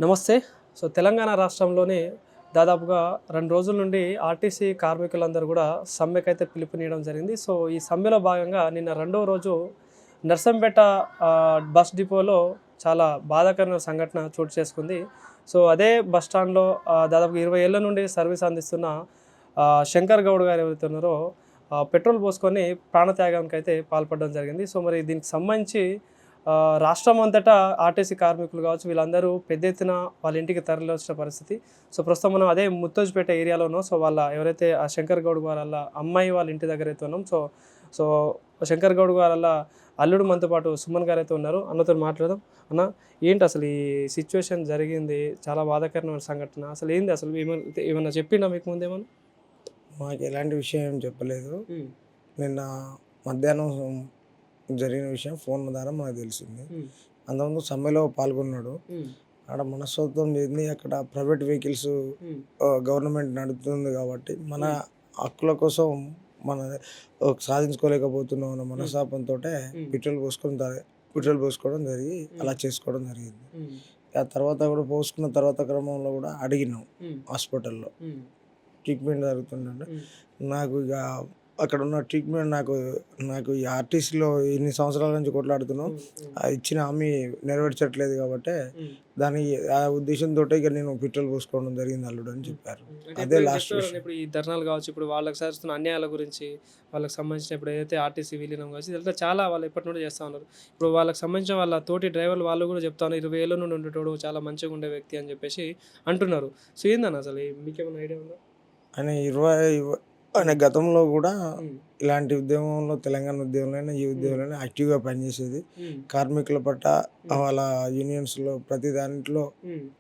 నమస్తే. తెలంగాణ రాష్ట్రంలోని దాదాపుగా 2 రోజుల నుండి ఆర్టీసీ కార్మికులందరూ కూడా సమ్మెకైతే పిలుపునియడం జరిగింది. ఈ సమ్మెలో భాగంగా నిన్న రెండవ రోజు నర్సంపేట బస్ డిపోలో చాలా బాధాకరమైన సంఘటన చోటు చేసుకుంది. అదే బస్ స్టాండ్‌లో దాదాపు 20 ఏళ్ల నుండి సర్వీస్ అందిస్తున్న శంకర్ గౌడ్ గారు ఎవరైతే ఉన్నారో పెట్రోల్ పోసుకొని ప్రాణత్యాగానికైతే పాల్పడడం జరిగింది. మరి దీనికి సంబంధించి రాష్ట్రం అంతటా ఆర్టీసీ కార్మికులు కావచ్చు, వీళ్ళందరూ పెద్ద ఎత్తున వాళ్ళ ఇంటికి తరలివచ్చిన పరిస్థితి. ప్రస్తుతం మనం అదే ముత్తోజ్పేట ఏరియాలో ఉన్నాం. వాళ్ళ ఎవరైతే ఆ శంకర్ గౌడ్ వాళ్ళ అమ్మాయి వాళ్ళ ఇంటి దగ్గర అయితే ఉన్నాం. సో శంకర్ గౌడ్ వాళ్ళ అల్లుడు మనతో పాటు సుమన్ గారు అయితే ఉన్నారు. అన్నతో మాట్లాడదాం. అన్న, ఏంటి అసలు ఈ సిచ్యువేషన్ జరిగింది? చాలా బాధాకరమైన సంఘటన. అసలు ఏంది, అసలు ఏమన్నా చెప్పిండా మీకు ముందేమన్నా? మాకు ఎలాంటి విషయం ఏం చెప్పలేదు. నిన్న మధ్యాహ్నం జరిగిన విషయం ఫోన్ ద్వారా మాకు తెలిసింది. అంతకుముందు సమ్మెలో పాల్గొన్నాడు. అక్కడ మనస్తత్వం చెంది అక్కడ ప్రైవేట్ వెహికల్స్ గవర్నమెంట్ నడుపుతుంది కాబట్టి మన హక్కుల కోసం మన సాధించుకోలేకపోతున్నాం అన్న మనస్తాపంతో పెట్రోల్ పోసుకోవడం జరిగి అలా చేసుకోవడం జరిగింది. ఆ తర్వాత కూడా పోసుకున్న తర్వాత క్రమంలో కూడా అడిగినాం హాస్పిటల్లో ట్రీట్మెంట్ జరుగుతుందంటే. నాకు ఇక అక్కడ ఉన్న ట్రీట్మెంట్ నాకు ఈ ఆర్టీసీలో ఎన్ని సంవత్సరాల నుంచి కొట్లాడుతున్నాం, ఇచ్చిన హామీ నెరవేర్చట్లేదు కాబట్టి దానికి ఆ ఉద్దేశంతో ఇక నేను పెట్రోల్ పోసుకోవడం జరిగింది అల్లుడు అని చెప్పారు. అదే లాస్ట్ విషయం. ఇప్పుడు ఈ ధర్నాలు కావచ్చు, ఇప్పుడు వాళ్ళకి చేస్తున్న అన్యాయాల గురించి, వాళ్ళకి సంబంధించిన ఇప్పుడు ఏదైతే ఆర్టీసీ విలీనం కావచ్చు, ఇదంతా చాలా వాళ్ళు ఎప్పటి నుండి చేస్తూ ఉన్నారు. ఇప్పుడు వాళ్ళకి సంబంధించిన వాళ్ళ తోటి డ్రైవర్లు వాళ్ళు కూడా చెప్తా ఉన్నారు, 20 ఏళ్ళ నుండి ఉండేటోడు చాలా మంచిగా ఉండే వ్యక్తి అని చెప్పేసి అంటున్నారు. ఏందన్న అసలు మీకేమైనా ఐడియా ఉందా? ఆయన గతంలో కూడా ఇలాంటి ఉద్యమంలో, తెలంగాణ ఉద్యమంలో ఈ ఉద్యమంలో యాక్టివ్గా పనిచేసేది. కార్మికుల పట్ల వాళ్ళ యూనియన్స్లో ప్రతి దాంట్లో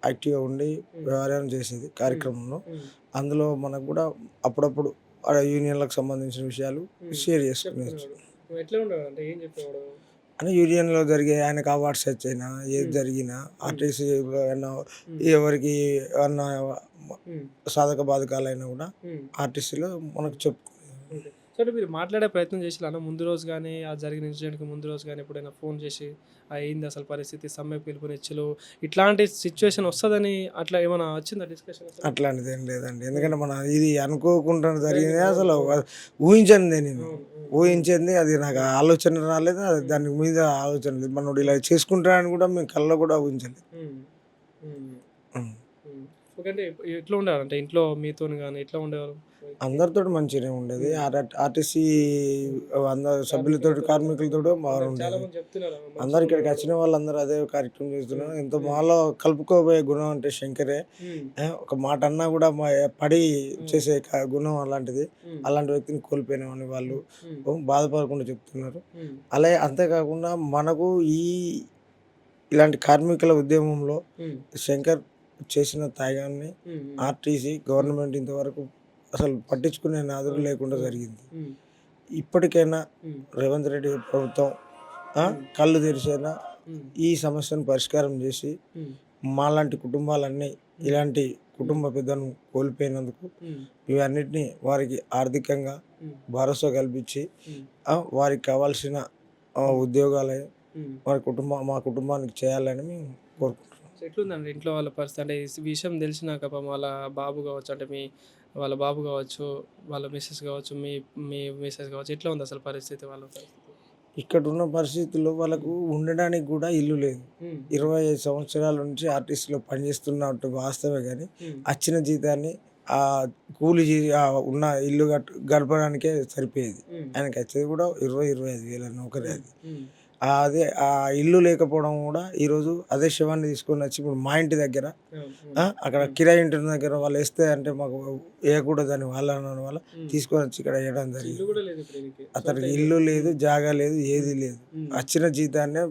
యాక్టివ్గా ఉండి వ్యవహారం చేసేది కార్యక్రమంలో. అందులో మనకు కూడా అప్పుడప్పుడు యూనియన్లకు సంబంధించిన విషయాలు షేర్ చేసుకునేది. ఎట్లా ఉండేవాడు అంటే ఏం చెప్పేవాడు? అని యూనియన్లో జరిగే ఆయనకు అవార్డ్స్ వచ్చినా ఏది జరిగినా ఆర్టీసీ ఎవరికి అన్న సాధక బాధకాలైనా కూడా ఆర్టీసీలో మనకు చెప్పుకునేది. సరే, మీరు మాట్లాడే ప్రయత్నం చేసి అన్న ముందు రోజు కానీ ఆ జరిగిన ఇన్సిడెంట్కి ముందు రోజు కానీ ఎప్పుడైనా ఫోన్ చేసి అయింది అసలు పరిస్థితి, సమ్మె పిలుపునిచ్చలు ఇట్లాంటి సిచ్యువేషన్ వస్తుందని అట్లా ఏమైనా వచ్చిందా డిస్కషన్? అట్లాంటిది ఏం లేదండి. ఎందుకంటే మన ఇది అనుకోకుండా జరిగింది, అసలు ఊహించండి. నేను ఊహించింది అది నాకు ఆలోచన రాలేదు, దాని మీద ఆలోచన లేదు. మనోడు ఇలా చేసుకుంటానని కూడా మేము కళ్ళలో కూడా ఊహించలేదు. ఓకే, ఎట్లా ఉండేవారు అంటే ఇంట్లో మీతో కానీ ఎట్లా ఉండేవారు? అందరితో మంచిగానే ఉండేది. ఆర్టీసీ అందరు సభ్యులతో, కార్మికులతో బాగుండేది. అందరు ఇక్కడికి వచ్చిన వాళ్ళందరూ అదే కార్యక్రమం చేస్తున్నారు. ఎంతో మాలో కలుపుకోబోయే గుణం అంటే శంకరే. ఒక మాట అన్నా కూడా పడి చేసే గుణం అలాంటిది. అలాంటి వ్యక్తిని కోల్పోయినామని వాళ్ళు బాధపడకుండా చెప్తున్నారు. అలాగే అంతేకాకుండా మనకు ఇలాంటి కార్మికుల ఉద్యమంలో శంకర్ చేసిన త్యాగాన్ని ఆర్టీసీ గవర్నమెంట్ ఇంతవరకు అసలు పట్టించుకునే నాదులు లేకుండా జరిగింది. ఇప్పటికైనా రేవంత్ రెడ్డి ప్రభుత్వం కళ్ళు తెరిచైనా ఈ సమస్యను పరిష్కారం చేసి మాలాంటి కుటుంబాలన్నీ ఇలాంటి కుటుంబ పెద్దను కోల్పోయినందుకు ఇవన్నిటిని వారికి ఆర్థికంగా భరోసా కల్పించి వారికి కావాల్సిన ఉద్యోగాలు మా కుటుంబానికి చేయాలని మేము కోరుకుంటున్నాం. ఎట్లుందండి ఇంట్లో వాళ్ళ పరిస్థితి? అంటే ఈ విషయం తెలిసినాక వాళ్ళ బాబు కావచ్చు, అంటే వాళ్ళ బాబు కావచ్చు, వాళ్ళ మిస్సెస్ కావచ్చు, మీ మిస్సెస్ కావచ్చు, ఎట్లా ఉంది అసలు పరిస్థితి వాళ్ళ పరిస్థితి? ఇక్కడ ఉన్న పరిస్థితుల్లో వాళ్ళకు ఉండడానికి కూడా ఇల్లు లేదు. 25 సంవత్సరాల నుంచి ఆర్టీసీలో పనిచేస్తున్నట్టు వాస్తవే, కానీ వచ్చిన జీతాన్ని ఆ కూలి ఉన్న ఇల్లు గడపడానికే సరిపోయేది. ఆయనకి వచ్చేది కూడా 20-25 వేల నౌకరీ అది. అదే ఆ ఇల్లు లేకపోవడం కూడా ఈరోజు అదే శవాన్ని తీసుకొని వచ్చి ఇప్పుడు మా ఇంటి దగ్గర అక్కడ కిరాయి ఇంటి దగ్గర వాళ్ళు వేస్తే అంటే మాకు వేయకూడదని వాళ్ళ వల్ల తీసుకొని వచ్చి ఇక్కడ వేయడం జరిగింది. అతనికి ఇల్లు లేదు, జాగా లేదు, ఏది లేదు. వచ్చిన జీతాన్నే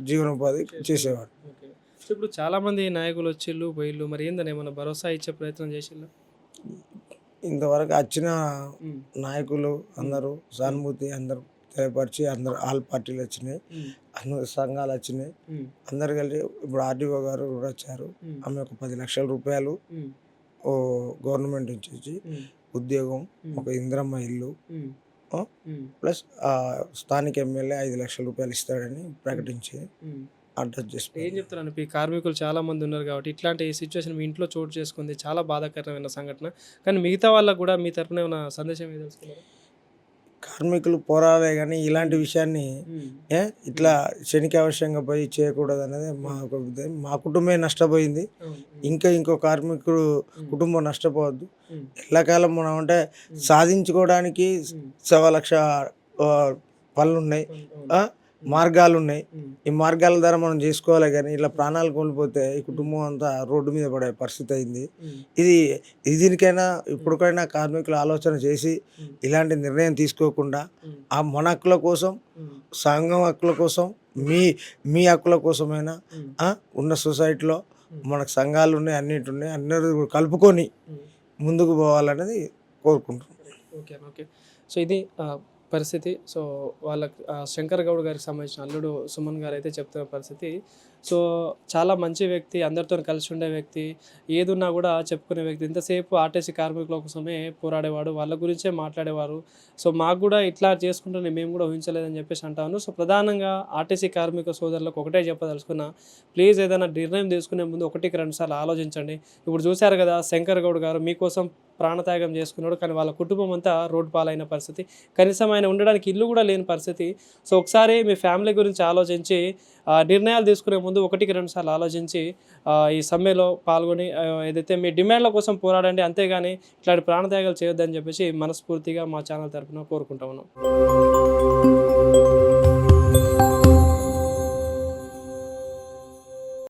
జీవనోపాధి చేసేవాడు. ఇప్పుడు చాలా మంది నాయకులు వచ్చిళ్ళు పోయిళ్ళు, మరి ఏందని ఏమన్నా భరోసా ఇచ్చే ప్రయత్నం చేసిళ్ళు? ఇంతవరకు వచ్చిన నాయకులు అందరూ సానుభూతి అందరూ తెలియపరిచి ఆల్ పార్టీలు వచ్చినాయి, అందరు సంఘాలు వచ్చినాయి, అందరు కలిసి ఇప్పుడు ఆర్డీఓ గారు కూడా వచ్చారు. ఆమె ఒక 10 లక్షల రూపాయలు గవర్నమెంట్ నుంచి ఉద్యోగం, ఒక ఇందిరమ్మ ఇల్లు ప్లస్ స్థానిక ఎమ్మెల్యే 5 లక్షల రూపాయలు ఇస్తాడని ప్రకటించి అడ్రస్ ఏం చేసిపోయింది. చెప్తున్నాను ఈ కార్మికులు చాలా మంది ఉన్నారు కాబట్టి ఇట్లాంటి సిచ్యువేషన్ మీ ఇంట్లో చోటు చేసుకుంది చాలా బాధాకరమైన సంఘటన. కానీ మిగతా వాళ్ళకు కూడా మీ తరపున ఏమైనా సందేశం తెలుసుకున్నారు? కార్మికులు పోరాడే కానీ ఇలాంటి విషయాన్ని ఇట్లా క్షణికావశ్యంగా పోయి చేయకూడదు అనేది మాకు ఉద్దేశం. మా కుటుంబమే నష్టపోయింది, ఇంకా ఇంకో కార్మికుడు కుటుంబం నష్టపోవద్దు. ఎల్లకాలం మనం అంటే సాధించుకోవడానికి 1,00,000 పనులు ఉన్నాయి, మార్గాలు ఉన్నాయి. ఈ మార్గాల ద్వారా మనం చేసుకోవాలి, కానీ ఇలా ప్రాణాలు కోల్పోతే ఈ కుటుంబం అంతా రోడ్డు మీద పడే పరిస్థితి అయింది. దీనికైనా ఇప్పటికైనా కార్మికులు ఆలోచన చేసి ఇలాంటి నిర్ణయం తీసుకోకుండా మన హక్కుల కోసం, సంఘం హక్కుల కోసం, మీ హక్కుల కోసమైనా ఉన్న సొసైటీలో మనకు సంఘాలు ఉన్నాయి, అన్నిటి ఉన్నాయి, అందరూ కలుపుకొని ముందుకు పోవాలనేది కోరుకుంటున్నాం. ఓకే. సో ఇది పరిస్థితి. సో వాళ్ళకి శంకర్ గౌడ్ గారికి సంబంధించిన అల్లుడు సుమన్ గారు అయితే చెప్తున్న పరిస్థితి. సో చాలా మంచి వ్యక్తి, అందరితో కలిసి ఉండే వ్యక్తి, ఏదున్నా కూడా చెప్పుకునే వ్యక్తి. ఇంతసేపు ఆర్టీసీ కార్మికుల కోసమే పోరాడేవాడు, వాళ్ళ గురించే మాట్లాడేవారు. సో మాకు కూడా ఇట్లా చేసుకుంటే మేము కూడా ఊహించలేదని చెప్పేసి అంటాను. సో ప్రధానంగా ఆర్టీసీ కార్మిక సోదరులకు ఒకటే చెప్పదలుచుకున్నా, ప్లీజ్ ఏదైనా నిర్ణయం తీసుకునే ముందు 1-2 సార్లు ఆలోచించండి. ఇప్పుడు చూశారు కదా శంకర్ గౌడ్ గారు మీకోసం ప్రాణత్యాగం చేసుకున్నాడు, కానీ వాళ్ళ కుటుంబం అంతా రోడ్డు పాలైన పరిస్థితి, కనీసం ఆయన ఉండడానికి ఇల్లు కూడా లేని పరిస్థితి. సో ఒకసారి మీ ఫ్యామిలీ గురించి ఆలోచించి నిర్ణయాలు తీసుకునే ముందు 1-2 సార్లు ఆలోచించి ఈ సమ్మెలో పాల్గొని ఏదైతే మీ డిమాండ్ల కోసం పోరాడండి, అంతేగాని ఇట్లాంటి ప్రాణత్యాగాలు చేయొద్దని చెప్పేసి మనస్ఫూర్తిగా మా ఛానల్ తరఫున కోరుకుంటా ఉన్నాం.